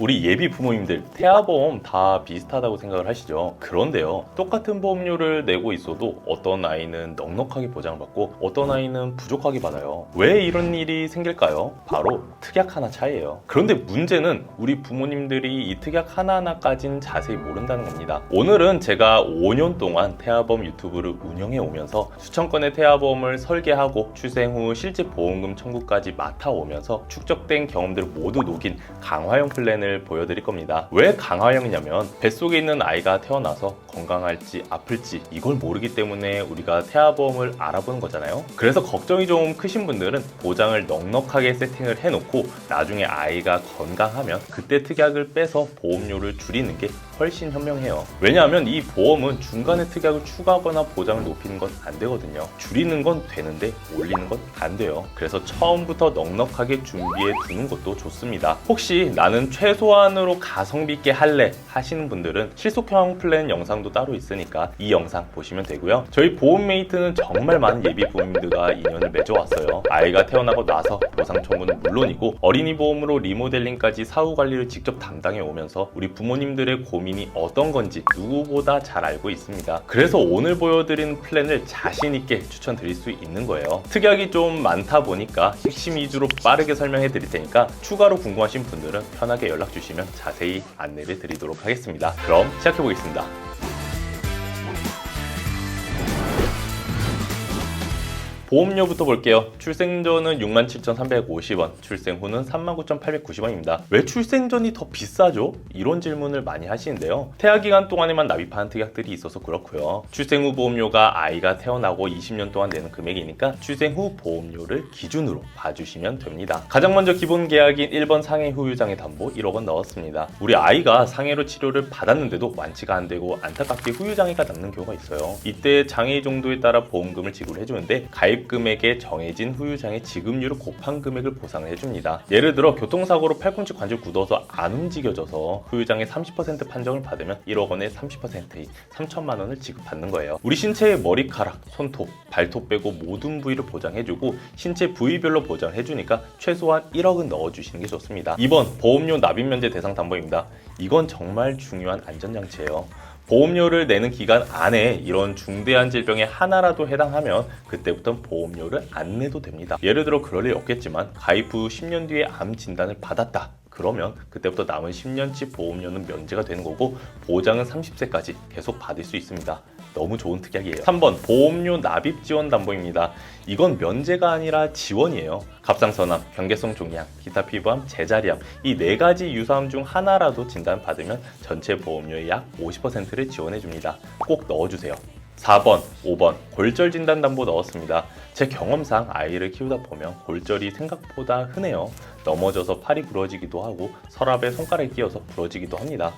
우리 예비 부모님들 태아보험 다 비슷하다고 생각을 하시죠? 그런데요, 똑같은 보험료를 내고 있어도 어떤 아이는 넉넉하게 보장받고 어떤 아이는 부족하게 받아요. 왜 이런 일이 생길까요? 바로 특약 하나 차이예요. 그런데 문제는 우리 부모님들이 이 특약 하나하나까진 자세히 모른다는 겁니다. 오늘은 제가 5년 동안 태아보험 유튜브를 운영해 오면서 수천 건의 태아보험을 설계하고 출생 후 실제 보험금 청구까지 맡아오면서 축적된 경험들을 모두 녹인 강화형 플랜을 보여드릴 겁니다. 왜 강화형이냐면 뱃속에 있는 아이가 태어나서 건강할지 아플지 이걸 모르기 때문에 우리가 태아보험을 알아보는 거잖아요. 그래서 걱정이 좀 크신 분들은 보장을 넉넉하게 세팅을 해놓고 나중에 아이가 건강하면 그때 특약을 빼서 보험료를 줄이는 게 훨씬 현명해요. 왜냐하면 이 보험은 중간에 특약을 추가하거나 보장을 높이는 건 안 되거든요. 줄이는 건 되는데 올리는 건 안 돼요. 그래서 처음부터 넉넉하게 준비해 두는 것도 좋습니다. 혹시 나는 최소한으로 가성비 있게 할래 하시는 분들은 실속형 플랜 영상도 따로 있으니까 이 영상 보시면 되고요. 저희 보험메이트는 정말 많은 예비 부모님들과 인연을 맺어왔어요. 아이가 태어나고 나서 보상 청구는 물론이고 어린이 보험으로 리모델링까지 사후 관리를 직접 담당해 오면서 우리 부모님들의 고민이 어떤 건지 누구보다 잘 알고 있습니다. 그래서 오늘 보여드리는 플랜을 자신 있게 추천드릴 수 있는 거예요. 특약이 좀 많다 보니까 핵심 위주로 빠르게 설명해 드릴 테니까 추가로 궁금하신 분들은 편하게 연락 주시면 자세히 안내를 드리도록 하겠습니다. 그럼 시작해 보겠습니다. 보험료부터 볼게요. 출생 전은 67,350원, 출생 후는 39,890원입니다. 왜 출생 전이 더 비싸죠? 이런 질문을 많이 하시는데요. 태아 기간 동안에만 납입하는 특약들이 있어서 그렇고요. 출생 후 보험료가 아이가 태어나고 20년 동안 내는 금액이니까 출생 후 보험료를 기준으로 봐주시면 됩니다. 가장 먼저 기본 계약인 1번 상해 후유장애 담보 1억 원 넣었습니다. 우리 아이가 상해로 치료를 받았는데도 완치가 안 되고 안타깝게 후유장애가 남는 경우가 있어요. 이때 장애 정도에 따라 보험금을 지급을 해주는데 가입 금액에 정해진 후유장애 지급률을 곱한 금액을 보상을 해줍니다. 예를 들어 교통사고로 팔꿈치 관절 굳어서 안 움직여져서 후유장애 30% 판정을 받으면 1억 원의 30%인 3천만 원을 지급받는 거예요. 우리 신체의 머리카락, 손톱, 발톱 빼고 모든 부위를 보장해주고 신체 부위별로 보장해주니까 최소한 1억은 넣어주시는 게 좋습니다. 2번 보험료 납입면제 대상 담보입니다. 이건 정말 중요한 안전장치예요. 보험료를 내는 기간 안에 이런 중대한 질병에 하나라도 해당하면 그때부터는 보험료를 안 내도 됩니다. 예를 들어 그럴 일 없겠지만 가입 후 10년 뒤에 암 진단을 받았다. 그러면 그때부터 남은 10년치 보험료는 면제가 되는 거고 보장은 30세까지 계속 받을 수 있습니다. 너무 좋은 특약이에요. 3번 보험료 납입 지원 담보입니다. 이건 면제가 아니라 지원이에요. 갑상선암, 경계성 종양, 기타 피부암, 제자리암 이 4가지 유사암 중 하나라도 진단받으면 전체 보험료의 약 50%를 지원해줍니다. 꼭 넣어주세요. 4번, 5번 골절 진단 담보 넣었습니다. 제 경험상 아이를 키우다 보면 골절이 생각보다 흔해요. 넘어져서 팔이 부러지기도 하고 서랍에 손가락이 끼어서 부러지기도 합니다.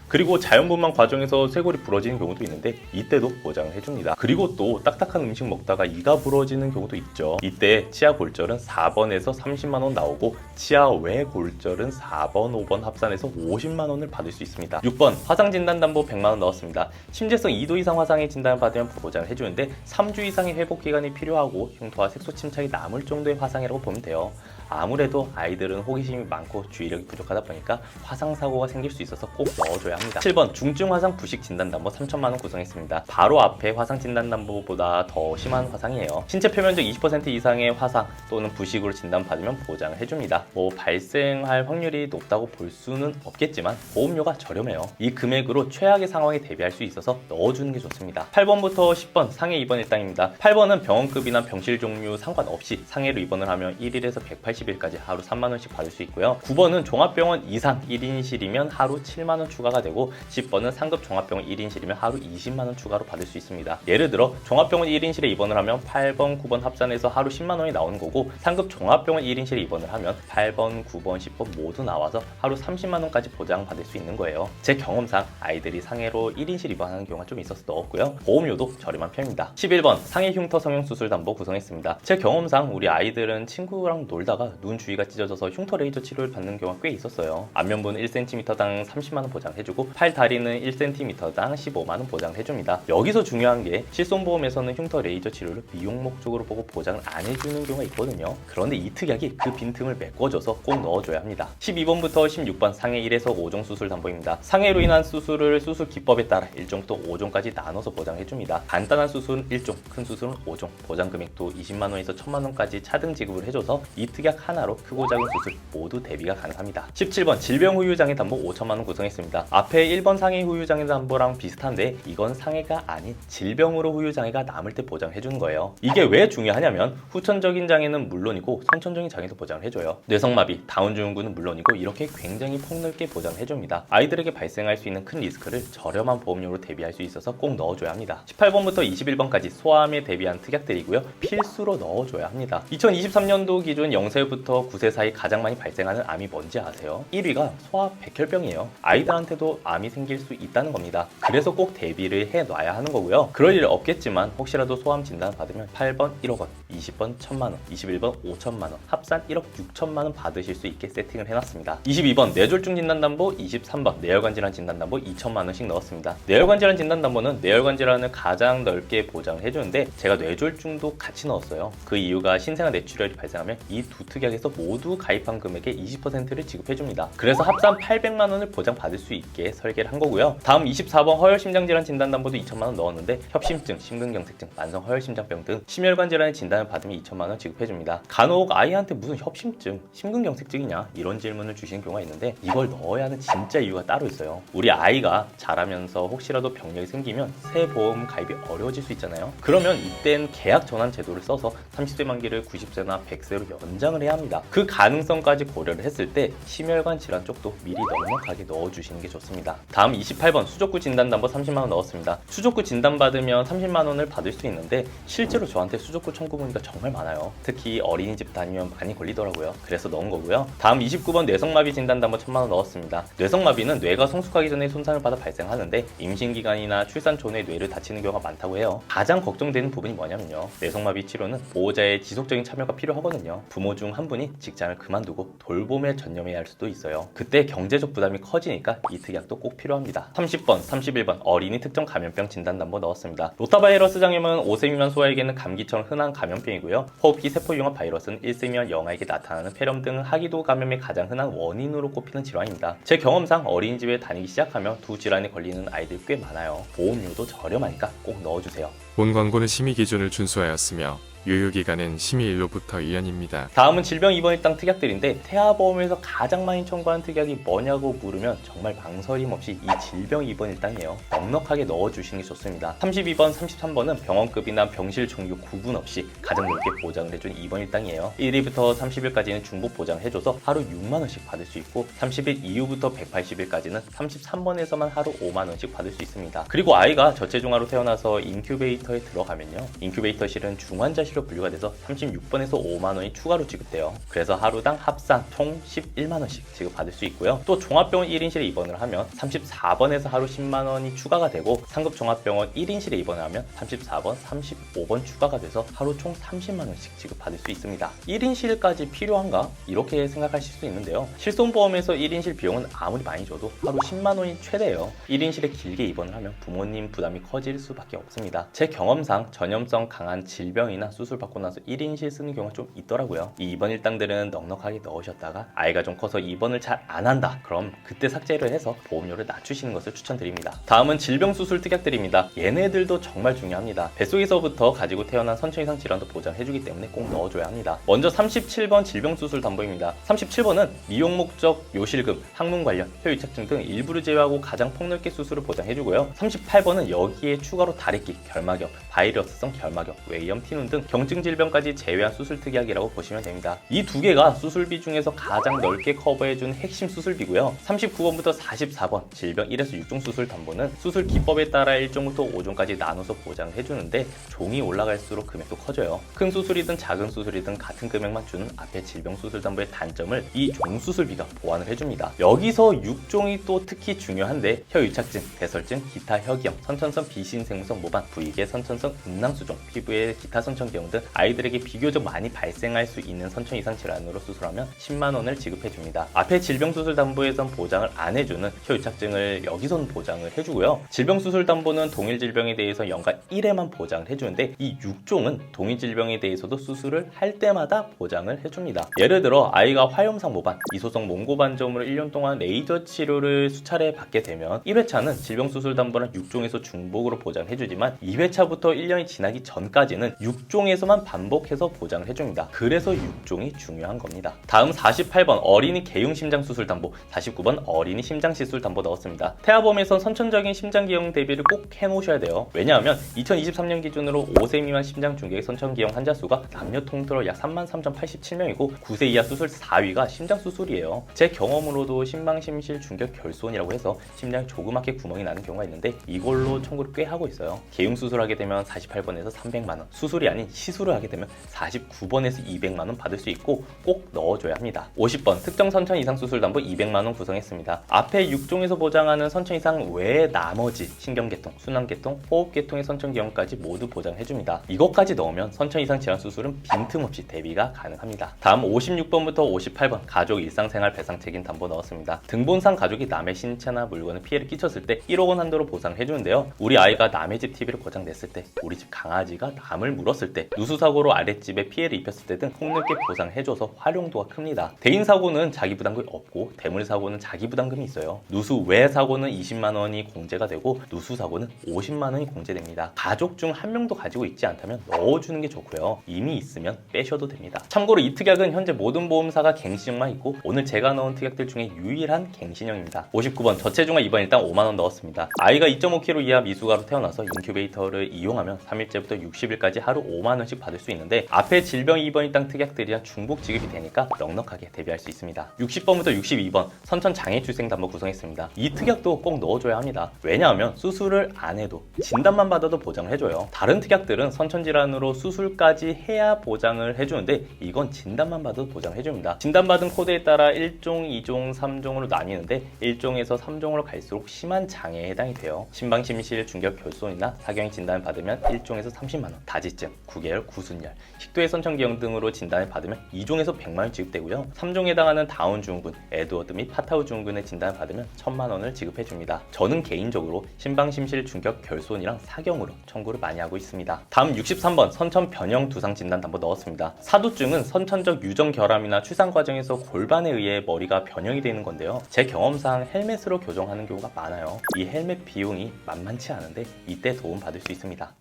그리고 자연분만 과정에서 쇄골이 부러지는 경우도 있는데 이때도 보장을 해줍니다. 그리고 또 딱딱한 음식 먹다가 이가 부러지는 경우도 있죠. 이때 치아 골절은 4번에서 30만 원 나오고 치아 외 골절은 4번, 5번 합산해서 50만 원을 받을 수 있습니다. 6번 화상 진단 담보 100만 원 넣었습니다. 심재성 2도 이상 화상의 진단을 받으면 보장을 해주는데 3주 이상의 회복 기간이 필요하고 흉터와 색소 침착이 남을 정도의 화상이라고 보면 돼요. 아무래도 아이들은 호기심이 많고 주의력이 부족하다 보니까 화상 사고가 생길 수 있어서 꼭 넣어줘야 합니다. 7번 중증 화상 부식 진단 담보 3천만 원 구성했습니다. 바로 앞에 화상 진단 담보보다 더 심한 화상이에요. 신체 표면적 20% 이상의 화상 또는 부식으로 진단받으면 보장을 해줍니다. 발생할 확률이 높다고 볼 수는 없겠지만 보험료가 저렴해요. 이 금액으로 최악의 상황에 대비할 수 있어서 넣어주는 게 좋습니다. 8번부터 10번 상해 입원 일당입니다. 8번은 병원급이나 병실 종류 상관없이 상해로 입원을 하면 1일에서 180일까지 하루 3만 원씩 받을 수 있고요. 9번은 종합병원 이상 1인실이면 하루 7만 원 추가가 되고 10번은 상급 종합병원 1인실이면 하루 20만 원 추가로 받을 수 있습니다. 예를 들어 종합병원 1인실에 입원을 하면 8번, 9번 합산해서 하루 10만 원이 나오는 거고 상급 종합병원 1인실에 입원을 하면 8번, 9번, 10번 모두 나와서 하루 30만 원까지 보장받을 수 있는 거예요. 제 경험상 아이들이 상해로 1인실 입원하는 경우가 좀 있어서 넣었고요. 보험료도 저렴한 편입니다. 11번 상해 흉터 성형 수술 담보 구성했습니다. 제 경험상 우리 아이들은 친구랑 놀다가 하다가 눈 주위가 찢어져서 흉터 레이저 치료를 받는 경우가 꽤 있었어요. 안면부는 1cm당 30만원 보장해주고 팔 다리는 1cm당 15만원 보장해줍니다. 여기서 중요한 게 실손보험에서는 흉터 레이저 치료를 미용 목적으로 보고 보장을 안 해주는 경우가 있거든요. 그런데 이 특약이 그 빈틈을 메꿔줘서 꼭 넣어줘야 합니다. 12번부터 16번 상해 1에서 5종 수술 담보입니다. 상해로 인한 수술을 수술 기법에 따라 1종부터 5종까지 나눠서 보장해줍니다. 간단한 수술은 1종, 큰 수술은 5종, 보장 금액도 20만원에서 1000만원까지 차등 지급을 해줘서 이 특약 하나로 크고 작은 수술 모두 대비가 가능합니다. 17번 질병 후유장애 담보 5천만원 구성했습니다. 앞에 1번 상해 후유장애 담보랑 비슷한데 이건 상해가 아닌 질병으로 후유장애가 남을 때 보장해주는 거예요. 이게 왜 중요하냐면 후천적인 장애는 물론이고 선천적인 장애도 보장을 해줘요. 뇌성마비, 다운증후군은 물론이고 이렇게 굉장히 폭넓게 보장해줍니다. 아이들에게 발생할 수 있는 큰 리스크를 저렴한 보험료로 대비할 수 있어서 꼭 넣어줘야 합니다. 18번부터 21번까지 소아암에 대비한 특약들이고요. 필수로 넣어줘야 합니다. 2023년도 기준 0세부터 9세 사이 가장 많이 발생하는 암이 뭔지 아세요? 1위가 소아 백혈병이에요. 아이들한테도 암이 생길 수 있다는 겁니다. 그래서 꼭 대비를 해놔야 하는 거고요. 그럴 일 없겠지만 혹시라도 소아암 진단 받으면 8번 1억 원, 20번 1000만 원, 21번 5천만 원, 합산 1억 6천만 원 받으실 수 있게 세팅을 해놨습니다. 22번 뇌졸중 진단담보, 23번 뇌혈관 질환 진단담보 2천만 원씩 넣었습니다. 뇌혈관 질환 진단담보는 뇌혈관 질환을 가장 넓게 보장을 해주는데 제가 뇌졸중도 같이 넣었어요. 그 이유가 신생아 뇌출혈이 발생하면 이 두 특약에서 모두 가입한 금액의 20%를 지급해줍니다. 그래서 합산 800만 원을 보장받을 수 있게 설계를 한 거고요. 다음 24번 허혈심장질환 진단담보도 2천만 원 넣었는데 협심증, 심근경색증, 만성 허혈심장병 등 심혈관 질환의 진단을 받으면 2천만 원 지급해줍니다. 간혹 아이한테 무슨 협심증, 심근경색증이냐 이런 질문을 주시는 경우가 있는데 이걸 넣어야 하는 진짜 이유가 따로 있어요. 우리 아이가 자라면서 혹시라도 병력이 생기면 새 보험 가입이 어려워질 수 있잖아요. 그러면 이땐 계약 전환 제도를 써서 30세 만기를 90세나 100세로 연장을 해야 합니다. 그 가능성까지 고려를 했을 때 심혈관 질환 쪽도 미리 넉넉하게 넣어주시는 게 좋습니다. 다음 28번 수족구 진단담보 30만 원 넣었습니다. 수족구 진단받으면 30만 원을 받을 수 있는데 실제로 저한테 수족구 청구 문의가 정말 많아요. 특히 어린이집 다니면 많이 걸리더라고요. 그래서 넣은 거고요. 다음 29번 뇌성마비 진단담보 1000만 원 넣었습니다. 뇌성마비는 뇌가 성숙하기 전에 손상을 받아 발생하는데 임신기간이나 출산 전에 뇌를 다치는 경우가 많다고 해요. 가장 걱정되는 부분이 뭐냐면요. 뇌성마비 치료는 보호자의 지속적인 참여가 필요하거든요. 부모 중 한 분이 직장을 그만두고 돌봄에 전념해야 할 수도 있어요. 그때 경제적 부담이 커지니까 이 특약도 꼭 필요합니다. 30번, 31번 어린이 특정 감염병 진단담보 넣었습니다. 로타바이러스 장염은 5세 미만 소아에게는 감기처럼 흔한 감염병이고요. 호흡기 세포융합 바이러스는 1세 미만 영아에게 나타나는 폐렴 등 하기도 감염의 가장 흔한 원인으로 꼽히는 질환입니다. 제 경험상 어린이집에 다니기 시작하면 두 질환에 걸리는 아이들이 꽤 많아요. 보험료도 저렴하니까 꼭 넣어주세요. 본 광고는 심의 기준을 준수하였으며 유효기간은 심의일로부터 2년입니다. 다음은 질병 입원 일당 특약들인데 태아보험에서 가장 많이 청구하는 특약이 뭐냐고 물으면 정말 망설임 없이 이 질병 입원 일당이에요. 넉넉하게 넣어주시는 게 좋습니다. 32번, 33번은 병원급이나 병실 종류 구분 없이 가장 넓게 보장을 해준 입원 일당이에요. 1일부터 30일까지는 중복 보장을 해줘서 하루 6만원씩 받을 수 있고 30일 이후부터 180일까지는 33번에서만 하루 5만원씩 받을 수 있습니다. 그리고 아이가 저체중아로 태어나서 인큐베이터에 들어가면요. 인큐베이터실은 중환자실 로 분류가 돼서 36번에서 5만원이 추가로 지급돼요. 그래서 하루당 합산 총 11만원씩 지급받을 수 있고요. 또 종합병원 1인실에 입원을 하면 34번에서 하루 10만원이 추가가 되고 상급 종합병원 1인실에 입원을 하면 34번, 35번 추가가 돼서 하루 총 30만원씩 지급받을 수 있습니다. 1인실까지 필요한가? 이렇게 생각하실 수 있는데요. 실손보험에서 1인실 비용은 아무리 많이 줘도 하루 10만원이 최대예요. 1인실에 길게 입원을 하면 부모님 부담이 커질 수밖에 없습니다. 제 경험상 전염성 강한 질병이나 수술 받고 나서 1인실 쓰는 경우가 좀 있더라고요. 이 입원 일당들은 넉넉하게 넣으셨다가 아이가 좀 커서 입원을 잘 안 한다. 그럼 그때 삭제를 해서 보험료를 낮추시는 것을 추천드립니다. 다음은 질병 수술 특약들입니다. 얘네들도 정말 중요합니다. 뱃속에서부터 가지고 태어난 선천 이상 질환도 보장해주기 때문에 꼭 넣어줘야 합니다. 먼저 37번 질병 수술 담보입니다. 37번은 미용 목적 요실금, 항문 관련, 혀유착증 등 일부를 제외하고 가장 폭넓게 수술을 보장해주고요. 38번은 여기에 추가로 다래끼, 결막염, 바이러스성 결막염, 외염, 티눈 등 경증 질병까지 제외한 수술 특약이라고 보시면 됩니다. 이 두 개가 수술비 중에서 가장 넓게 커버해준 핵심 수술비고요. 39번부터 44번 질병 1에서 6종 수술 담보는 수술 기법에 따라 1종부터 5종까지 나눠서 보장을 해주는데 종이 올라갈수록 금액도 커져요. 큰 수술이든 작은 수술이든 같은 금액만 주는 앞에 질병 수술 담보의 단점을 이 종수술비가 보완을 해줍니다. 여기서 6종이 또 특히 중요한데 혀유착증, 배설증, 기타 혀기형, 선천성 비신생무성 모반, 부위계 선천성 음낭수종, 피부의 기타 선천경 질병 등 아이들에게 비교적 많이 발생할 수 있는 선천 이상 질환으로 수술하면 10만 원을 지급해줍니다. 앞에 질병수술담보에선 보장을 안 해주는 혀유착증을 여기선 보장을 해주고요. 질병수술담보는 동일 질병에 대해서 연간 1회만 보장을 해주는데 이 6종은 동일 질병에 대해서도 수술을 할 때마다 보장을 해줍니다. 예를 들어 아이가 화염상 모반, 이소성 몽고반점으로 1년 동안 레이저 치료를 수차례 받게 되면 1회차는 질병수술담보는 6종에서 중복으로 보장해주지만 2회차부터 1년이 지나기 전까지는 6종에서만 반복해서 보장을 해줍니다. 그래서 6종이 중요한 겁니다. 다음 48번 어린이 개용심장수술담보, 49번 어린이 심장시술담보 넣었습니다. 태아보험에선 선천적인 심장기형 대비를 꼭 해놓으셔야 돼요. 왜냐하면 2023년 기준으로 5세 미만 심장중객 선천기형 환자 수가 남녀 통틀어 약 33,087명이고 9세 이하 수술 4위가 심장수술이에요. 제 경험으로도 심방심실 중격 결손이라고 해서 심장에 조그맣게 구멍이 나는 경우가 있는데 이걸로 청구를 꽤 하고 있어요. 개용수술하게 되면 48번에서 300만원, 수술이 아닌 시술을 하게 되면 49번에서 200만원 받을 수 있고 꼭 넣어줘야 합니다. 50번 특정 선천 이상 수술담보 200만원 구성했습니다. 앞에 6종에서 보장하는 선천 이상 외에 나머지 신경계통, 순환계통, 호흡계통의 선천기형까지 모두 보장해줍니다. 이것까지 넣으면 선천 이상 질환 수술은 빈틈없이 대비가 가능합니다. 다음 56번부터 58번 가족 일상생활 배상 책임 담보 넣었습니다. 등본상 가족이 남의 신체나 물건에 피해를 끼쳤을 때 1억 원 한도로 보상해주는데요. 우리 아이가 남의 집 TV를 고장 냈을 때, 우리 집 강아지가 남을 물었을 때, 누수사고로 아랫집에 피해를 입혔을 때 등 폭넓게 보상해줘서 활용도가 큽니다. 대인사고는 자기부담금이 없고 대물사고는 자기부담금이 있어요. 누수 외 사고는 20만 원이 공제가 되고 누수사고는 50만 원이 공제됩니다. 가족 중 한 명도 가지고 있지 않다면 넣어주는 게 좋고요. 이미 있으면 빼셔도 됩니다. 참고로 이 특약은 현재 모든 보험사가 갱신형만 있고 오늘 제가 넣은 특약들 중에 유일한 갱신형입니다. 59번 저체중아 입원 일당 5만 원 넣었습니다. 아이가 2.5kg 이하 미숙아로 태어나서 인큐베이터를 이용하면 3일째부터 60일까지 하루 5만 원씩 받을 수 있는데 앞에 질병 입원 일당 특약들이랑 중복 지급이 되니까 넉넉하게 대비할 수 있습니다. 60번부터 62번 선천 장애 출생 담보 구성했습니다. 이 특약도 꼭 넣어줘야 합니다. 왜냐하면 수술을 안 해도 진단만 받아도 보장을 해줘요. 다른 특약들은 선천 질환으로 수술까지 해야 보장을 해주는데 이건 진단만 받아도 보장해줍니다. 진단받은 코드에 따라 1종, 2종, 3종으로 나뉘는데 1종에서 3종으로 갈수록 심한 장애에 해당이 돼요. 심방심실 중격 결손이나 사경이 진단을 받으면 1종에서 30만 원, 다지증, 구개열, 구순열, 식도의 선천기형 등으로 진단을 받으면 2종에서 100만 원 지급되고요. 3종에 해당하는 다운 증후군, 에드워드 및 파타우 증후군의 진단을 받으면 1000만 원을 지급해줍니다. 저는 개인적으로 심방심실 중격 결손이랑 사경으로 청구를 많이 하고 있습니다. 다음 63번 선천 변형 두상 진단 담보 넣었습니다. 사두증은 선천적 유전 결함이나 출산 과정에서 골반에 의해 머리가 변형이 되는 건데요. 제 경험상 헬멧으로 교정하는 경우가 많아요. 이 헬멧 비용이 만만치 않은데 이때 도움 받을 수 있습니다.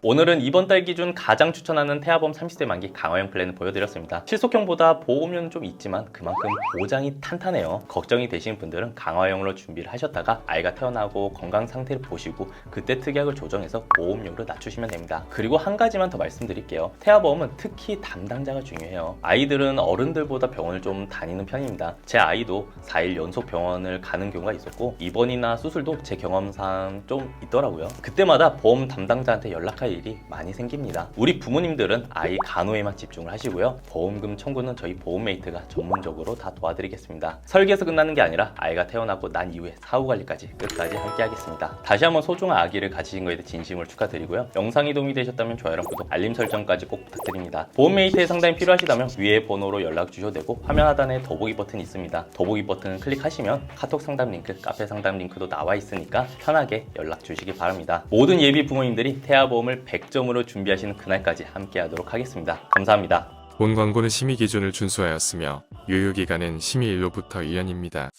오늘은 이번 달 기준 가장 추천하는 태아보험 30세 만기 강화형 플랜을 보여드렸습니다. 실속형보다 보험료는 좀 있지만 그만큼 보장이 탄탄해요. 걱정이 되시는 분들은 강화형으로 준비를 하셨다가 아이가 태어나고 건강 상태를 보시고 그때 특약을 조정해서 보험료를 낮추시면 됩니다. 그리고 한 가지만 더 말씀드릴게요. 태아보험은 특히 담당자가 중요해요. 아이들은 어른들보다 병원을 좀 다니는 편입니다. 제 아이도 4일 연속 병원을 가는 경우가 있었고 입원이나 수술도 제 경험상 좀 있더라고요. 그때마다 보험 담당자한테 연락할 일이 많이 생깁니다. 우리 부모님들은 아이 간호에만 집중을 하시고요. 보험금 청구는 저희 보험메이트가 전문적으로 다 도와드리겠습니다. 설계에서 끝나는 게 아니라 아이가 태어나고 난 이후에 사후관리까지 끝까지 함께 하겠습니다. 다시 한번 소중한 아기를 가지신 거에 대해 진심으로 축하드리고요. 영상이 도움이 되셨다면 좋아요랑 구독, 알림 설정까지 꼭 부탁드립니다. 보험메이트의 상담이 필요하시다면 위에 번호로 연락 주셔도 되고 화면 하단에 더보기 버튼이 있습니다. 더보기 버튼을 클릭하시면 카톡 상담 링크, 카페 상담 링크도 나와 있으니까 편하게 연락 주시기 바랍니다. 모든 예비 부모님들이 태아보험을 100점으로 준비하시는 그날까지 함께 하도록 하겠습니다. 감사합니다. 본 광고는 심의 기준을 준수하였으며 유효기간은 심의일로부터 1년입니다.